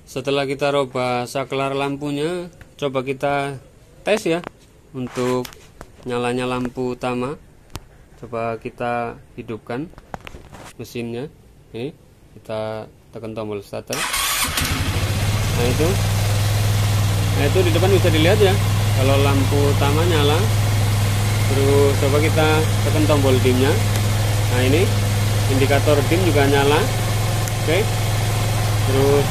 Setelah kita rubah saklar lampunya, coba kita tes ya untuk nyalanya lampu utama. Coba kita hidupkan mesinnya. Ini kita tekan tombol starter. Nah itu di depan bisa dilihat ya, kalau lampu utama nyala. Terus coba kita tekan tombol dimnya. Nah ini indikator dim juga nyala. Oke. Terus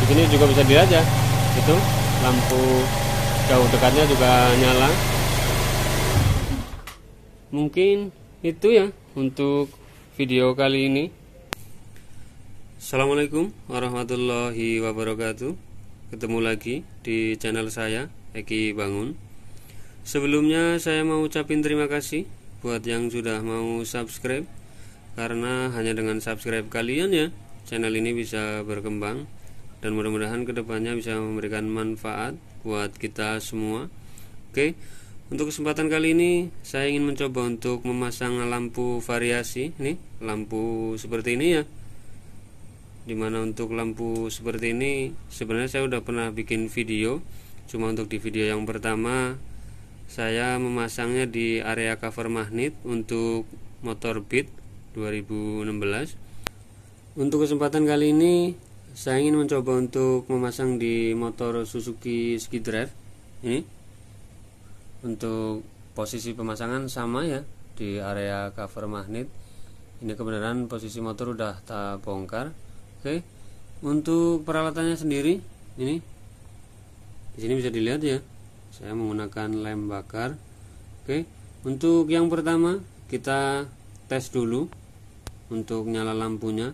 di sini juga bisa dilihat ya, itu lampu jauh dekatnya juga nyala. Mungkin itu ya untuk video kali ini. Assalamualaikum warahmatullahi wabarakatuh. Ketemu lagi di channel saya, Eki Bangun. Sebelumnya saya mau ucapin terima kasih buat yang sudah mau subscribe, karena hanya dengan subscribe kalian ya channel ini bisa berkembang, dan mudah-mudahan kedepannya bisa memberikan manfaat buat kita semua. Oke, untuk kesempatan kali ini saya ingin mencoba untuk memasang lampu variasi. Ini lampu seperti ini ya, dimana untuk lampu seperti ini sebenarnya saya udah pernah bikin video, cuma untuk di video yang pertama saya memasangnya di area cover magnet untuk motor Beat 2016. Untuk kesempatan kali ini saya ingin mencoba untuk memasang di motor Suzuki Skidrive. Ini untuk posisi pemasangan sama ya, di area cover magnet. Ini kebenaran posisi motor udah tak bongkar. Oke, untuk peralatannya sendiri ini di sini bisa dilihat ya, saya menggunakan lem bakar. Oke, untuk yang pertama kita tes dulu untuk nyala lampunya,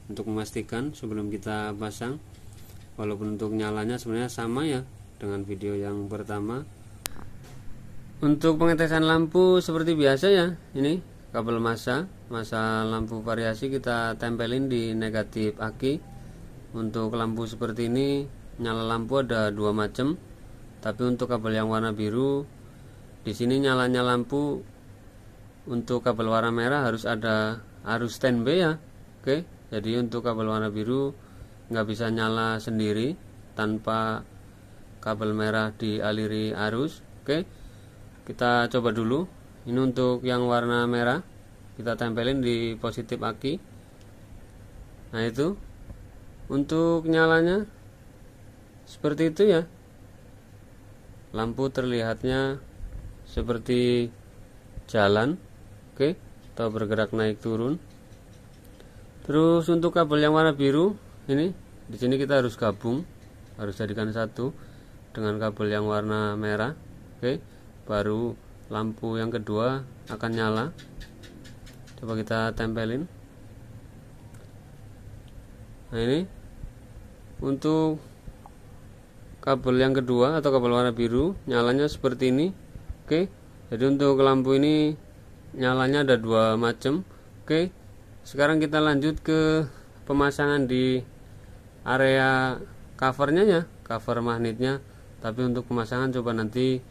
untuk memastikan sebelum kita pasang. Walaupun untuk nyalanya sebenarnya sama ya dengan video yang pertama. Untuk pengetesan lampu seperti biasa ya, ini kabel massa lampu variasi kita tempelin di negatif aki. Untuk lampu seperti ini nyala lampu ada dua macam, tapi untuk kabel yang warna biru di sini nyalanya lampu untuk kabel warna merah harus standby ya. Oke, jadi untuk kabel warna biru nggak bisa nyala sendiri tanpa kabel merah dialiri arus. Oke, kita coba dulu. Ini untuk yang warna merah kita tempelin di positif aki. Nah itu untuk nyalanya seperti itu ya, lampu terlihatnya seperti jalan. Oke, atau bergerak naik turun. Terus untuk kabel yang warna biru ini di sini kita harus gabung, harus jadikan satu dengan kabel yang warna merah. Oke, baru lampu yang kedua akan nyala. Coba kita tempelin. Nah ini untuk kabel yang kedua atau kabel warna biru nyalanya seperti ini. Oke, jadi untuk lampu ini nyalanya ada dua macam. Oke, sekarang kita lanjut ke pemasangan di area covernya ya, cover magnetnya. Tapi untuk pemasangan coba nanti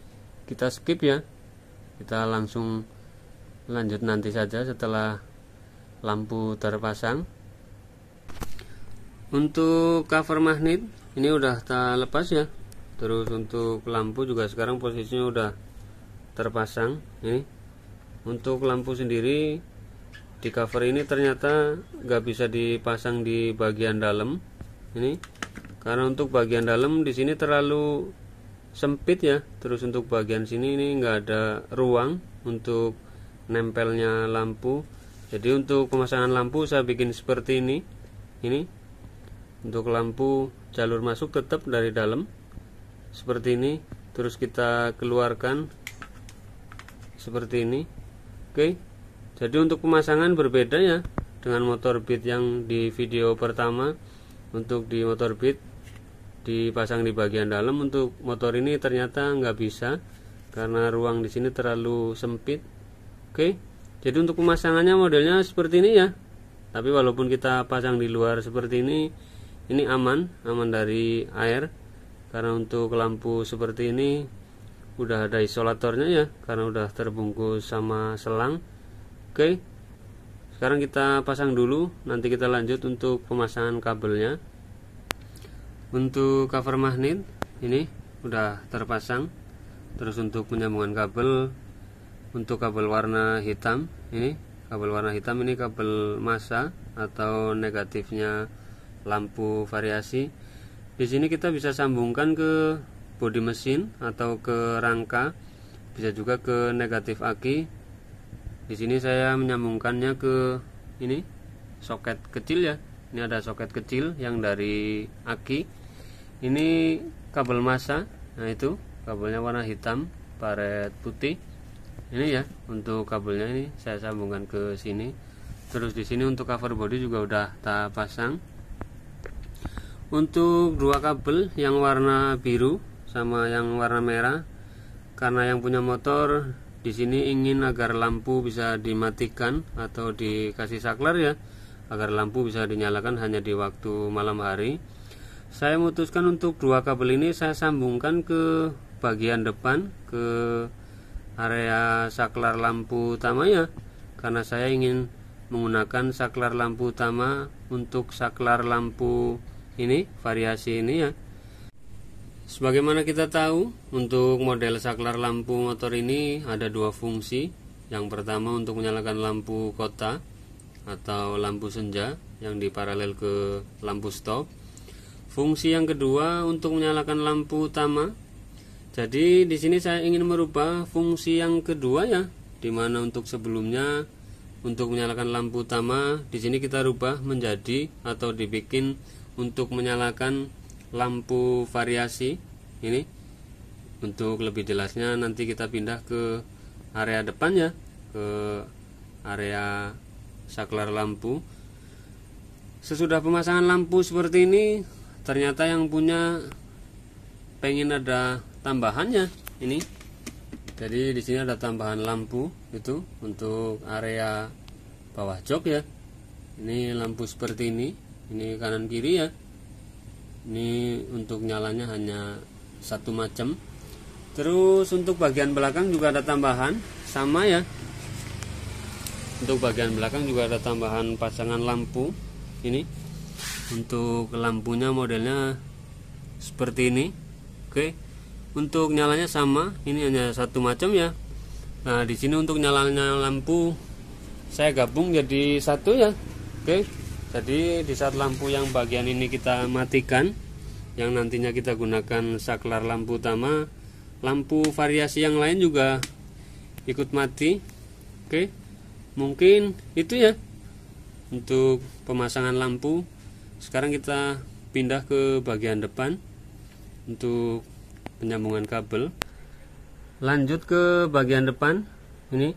kita skip ya, kita langsung lanjut nanti saja setelah lampu terpasang. Untuk cover magnet ini udah tak lepas ya. Terus untuk lampu juga sekarang posisinya udah terpasang. Ini untuk lampu sendiri di cover ini ternyata nggak bisa dipasang di bagian dalam ini, karena untuk bagian dalam di sini terlalu sempit ya. Terus untuk bagian sini ini nggak ada ruang untuk nempelnya lampu. Jadi untuk pemasangan lampu saya bikin seperti ini. Ini untuk lampu jalur masuk tetap dari dalam seperti ini, terus kita keluarkan seperti ini. Oke, jadi untuk pemasangan berbeda ya dengan motor Beat yang di video pertama. Untuk di motor Beat dipasang di bagian dalam, untuk motor ini ternyata nggak bisa karena ruang di sini terlalu sempit. Oke, jadi untuk pemasangannya modelnya seperti ini ya. Tapi walaupun kita pasang di luar seperti ini aman dari air, karena untuk lampu seperti ini udah ada isolatornya ya, karena udah terbungkus sama selang. Oke, sekarang kita pasang dulu, nanti kita lanjut untuk pemasangan kabelnya. Untuk cover magnet ini udah terpasang. Terus untuk penyambungan kabel, untuk kabel warna hitam ini, kabel warna hitam ini kabel massa atau negatifnya lampu variasi. Di sini kita bisa sambungkan ke bodi mesin atau ke rangka, bisa juga ke negatif aki. Di sini saya menyambungkannya ke ini soket kecil ya. Ini ada soket kecil yang dari aki. Ini kabel massa. Nah, itu kabelnya warna hitam, paret putih. Ini ya, untuk kabelnya ini saya sambungkan ke sini. Terus di sini untuk cover body juga udah tak pasang. Untuk dua kabel yang warna biru sama yang warna merah, karena yang punya motor di sini ingin agar lampu bisa dimatikan atau dikasih saklar ya, agar lampu bisa dinyalakan hanya di waktu malam hari. Saya memutuskan untuk dua kabel ini saya sambungkan ke bagian depan, ke area saklar lampu utama ya, karena saya ingin menggunakan saklar lampu utama untuk saklar lampu ini variasi ini ya. Sebagaimana kita tahu, untuk model saklar lampu motor ini ada dua fungsi. Yang pertama untuk menyalakan lampu kota atau lampu senja yang diparalel ke lampu stop. Fungsi yang kedua untuk menyalakan lampu utama. Jadi di sini saya ingin merubah fungsi yang kedua ya, dimana untuk sebelumnya untuk menyalakan lampu utama di sini kita rubah menjadi atau dibikin untuk menyalakan lampu variasi ini. Untuk lebih jelasnya nanti kita pindah ke area depan ya, ke area saklar lampu. Sesudah pemasangan lampu seperti ini, ternyata yang punya pengen ada tambahannya ini. Jadi di sini ada tambahan lampu itu untuk area bawah jok ya. Ini lampu seperti ini kanan kiri ya. Ini untuk nyalanya hanya satu macam. Terus untuk bagian belakang juga ada tambahan sama ya. Untuk bagian belakang juga ada tambahan pasangan lampu ini. Untuk lampunya modelnya seperti ini. Oke. Untuk nyalanya sama, ini hanya satu macam ya. Nah, di sini untuk nyalanya lampu saya gabung jadi satu ya. Oke. Jadi di saat lampu yang bagian ini kita matikan, yang nantinya kita gunakan saklar lampu utama, lampu variasi yang lain juga ikut mati. Oke. Mungkin itu ya untuk pemasangan lampu. Sekarang kita pindah ke bagian depan untuk penyambungan kabel. Lanjut ke bagian depan. Ini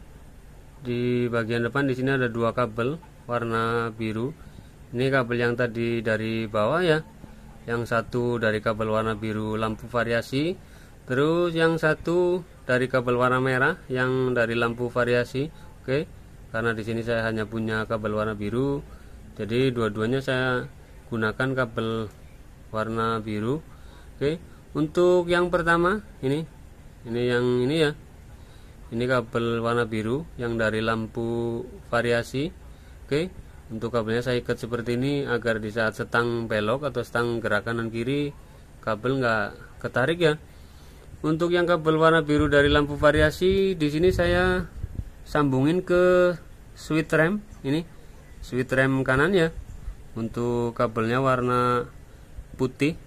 di bagian depan di sini ada dua kabel warna biru. Ini kabel yang tadi dari bawah ya. Yang satu dari kabel warna biru lampu variasi. Terus yang satu dari kabel warna merah yang dari lampu variasi. Oke. Karena di sini saya hanya punya kabel warna biru, jadi dua-duanya saya gunakan kabel warna biru. Oke. Untuk yang pertama ini yang ini ya, ini kabel warna biru yang dari lampu variasi. Oke. Untuk kabelnya saya ikat seperti ini agar di saat setang belok atau setang gerak kanan kiri kabel nggak ketarik ya. Untuk yang kabel warna biru dari lampu variasi di sini saya sambungin ke switch rem ini, switch rem kanan ya. Untuk kabelnya warna putih,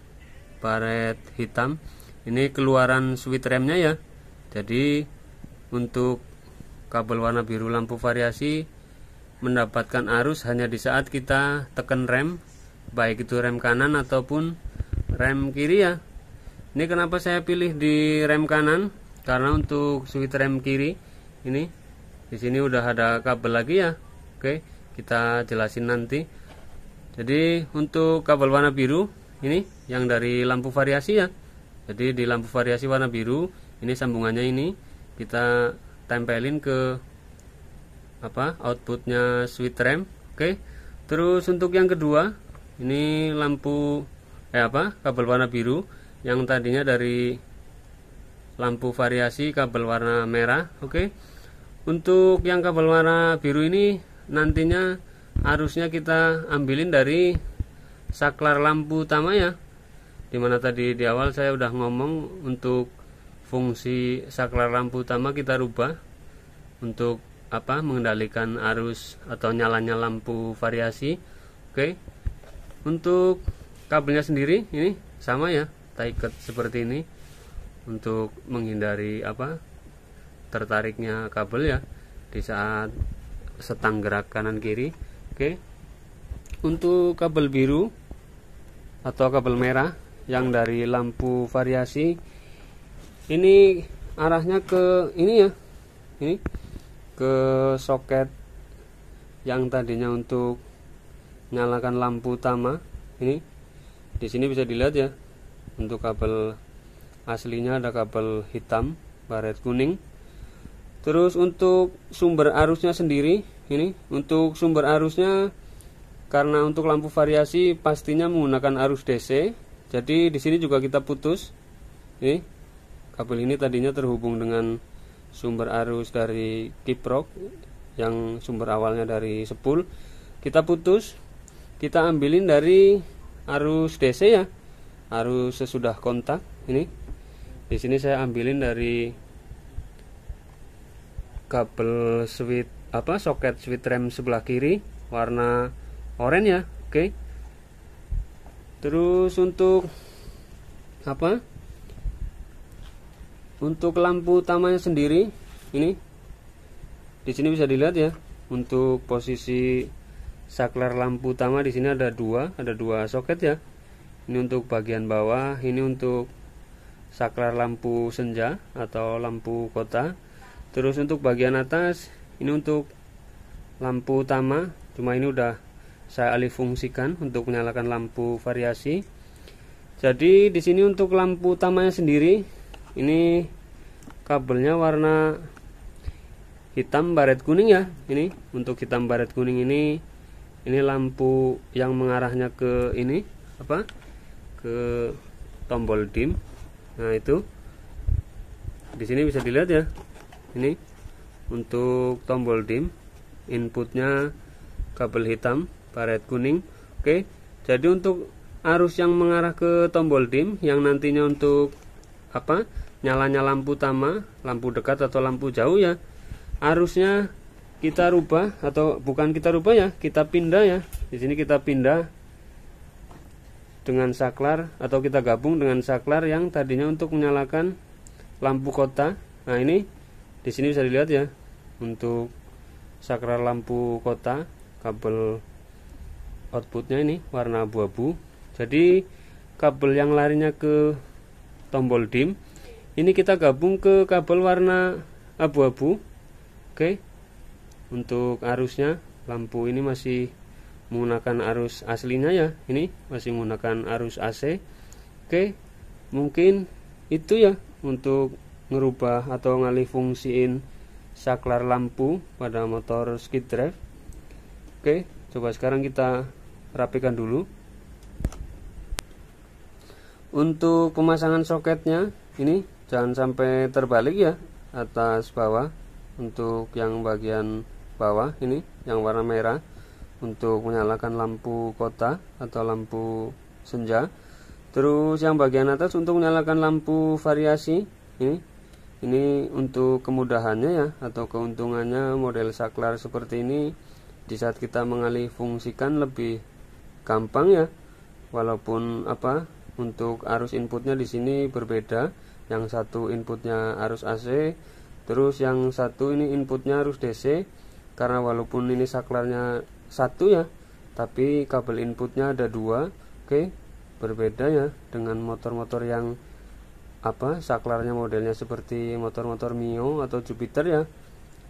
paret hitam. Ini keluaran switch remnya ya. Jadi untuk kabel warna biru lampu variasi mendapatkan arus hanya di saat kita tekan rem, baik itu rem kanan ataupun rem kiri ya. Ini kenapa saya pilih di rem kanan? Karena untuk switch rem kiri ini di sini udah ada kabel lagi ya. Oke, kita jelasin nanti. Jadi untuk kabel warna biru ini yang dari lampu variasi ya. Jadi di lampu variasi warna biru ini sambungannya ini kita tempelin ke outputnya switch rem. Oke. Terus untuk yang kedua ini lampu kabel warna biru yang tadinya dari lampu variasi kabel warna merah. Oke. Untuk yang kabel warna biru ini nantinya arusnya kita ambilin dari saklar lampu utama ya. dimana tadi di awal saya udah ngomong untuk fungsi saklar lampu utama kita rubah untuk mengendalikan arus atau nyalanya lampu variasi. Oke. Untuk kabelnya sendiri ini sama ya, kita ikat seperti ini untuk menghindari tertariknya kabel ya di saat setang gerak kanan kiri. Oke. Untuk kabel biru atau kabel merah yang dari lampu variasi ini arahnya ke ini ya, ini ke soket yang tadinya untuk nyalakan lampu utama. Ini di sini bisa dilihat ya, untuk kabel aslinya ada kabel hitam baret kuning. Terus untuk sumber arusnya sendiri, ini untuk sumber arusnya karena untuk lampu variasi pastinya menggunakan arus DC. Jadi di sini juga kita putus. Ini kabel ini tadinya terhubung dengan sumber arus dari kiprok yang sumber awalnya dari sepul. Kita putus, kita ambilin dari arus DC ya, arus sesudah kontak. Ini di sini saya ambilin dari kabel switch soket switch rem sebelah kiri warna oranye ya. Oke. Terus untuk untuk lampu utamanya sendiri, ini di sini bisa dilihat ya, untuk posisi saklar lampu utama di sini ada dua soket ya. Ini untuk bagian bawah, ini untuk saklar lampu senja atau lampu kota. Terus untuk bagian atas ini untuk lampu utama, cuma ini udah saya alih fungsikan untuk menyalakan lampu variasi. Jadi di sini untuk lampu utamanya sendiri ini kabelnya warna hitam baret kuning ya. Ini untuk hitam baret kuning ini lampu yang mengarahnya ke ini ke tombol dim. Nah, itu di sini bisa dilihat ya. Ini untuk tombol dim, inputnya kabel hitam baret kuning. Oke. Jadi untuk arus yang mengarah ke tombol dim yang nantinya untuk nyalanya lampu utama, lampu dekat atau lampu jauh ya, arusnya kita rubah, atau bukan kita rubah ya, kita pindah ya. Di sini kita pindah dengan saklar atau kita gabung dengan saklar yang tadinya untuk menyalakan lampu kota. Nah, ini di sini bisa dilihat ya, untuk saklar lampu kota kabel outputnya ini warna abu-abu. Jadi kabel yang larinya ke tombol dim ini kita gabung ke kabel warna abu-abu. Oke. Untuk arusnya lampu ini masih menggunakan arus aslinya ya, ini masih menggunakan arus AC. Oke. Mungkin itu ya untuk ngerubah atau ngalih fungsiin saklar lampu pada motor skid drive. Oke, coba sekarang kita rapikan dulu. Untuk pemasangan soketnya ini jangan sampai terbalik ya, atas bawah. Untuk yang bagian bawah ini yang warna merah untuk menyalakan lampu kota atau lampu senja. Terus yang bagian atas untuk menyalakan lampu variasi. Ini untuk kemudahannya ya, atau keuntungannya model saklar seperti ini di saat kita mengalih fungsikan lebih gampang ya. Walaupun untuk arus inputnya di sini berbeda, yang satu inputnya arus AC, terus yang satu ini inputnya arus DC. Karena walaupun ini saklarnya satu ya, tapi kabel inputnya ada dua. Oke, berbeda ya dengan motor-motor yang saklarnya modelnya seperti motor-motor Mio atau Jupiter ya,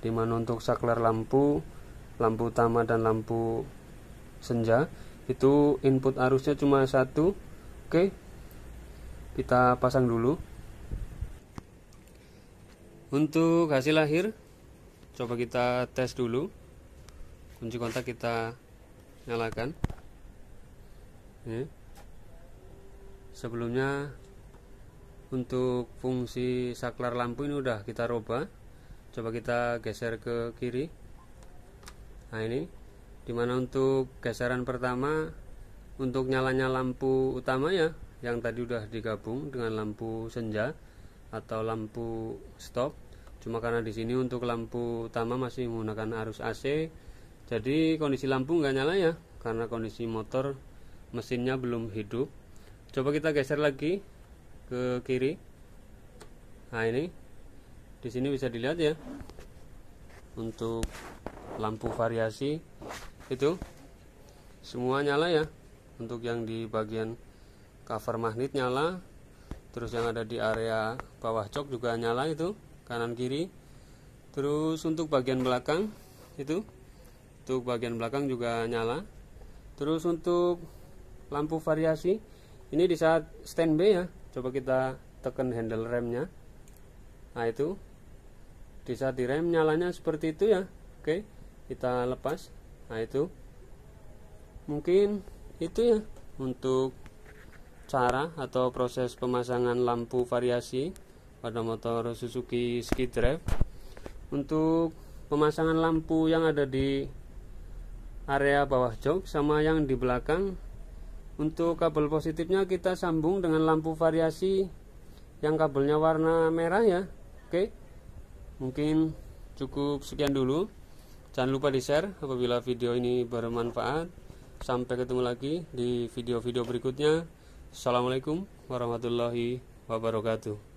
dimana untuk saklar lampu utama dan lampu senja itu input arusnya cuma satu. Oke, kita pasang dulu. Untuk hasil akhir coba kita tes dulu. Kunci kontak kita nyalakan. Sebelumnya untuk fungsi saklar lampu ini udah kita rubah. Coba kita geser ke kiri. Nah, ini dimana untuk geseran pertama untuk nyalanya lampu utama ya, yang tadi udah digabung dengan lampu senja atau lampu stop. Cuma karena di sini untuk lampu utama masih menggunakan arus AC, jadi kondisi lampu nggak nyala ya, karena kondisi motor mesinnya belum hidup. Coba kita geser lagi ke kiri. Nah, ini di sini bisa dilihat ya, untuk lampu variasi itu semua nyala ya. Untuk yang di bagian cover magnet nyala, terus yang ada di area bawah jok juga nyala, itu kanan kiri. Terus untuk bagian belakang itu, untuk bagian belakang juga nyala. Terus untuk lampu variasi ini di saat standby ya, coba kita tekan handle remnya. Nah, itu di saat direm nyalanya seperti itu ya. Oke, kita lepas. Nah, itu mungkin itu ya untuk cara atau proses pemasangan lampu variasi pada motor Suzuki SkiDrive. Untuk pemasangan lampu yang ada di area bawah jok sama yang di belakang, untuk kabel positifnya kita sambung dengan lampu variasi yang kabelnya warna merah ya. Oke, mungkin cukup sekian dulu. Jangan lupa di share apabila video ini bermanfaat. Sampai ketemu lagi di video-video berikutnya. Assalamualaikum warahmatullahi wabarakatuh.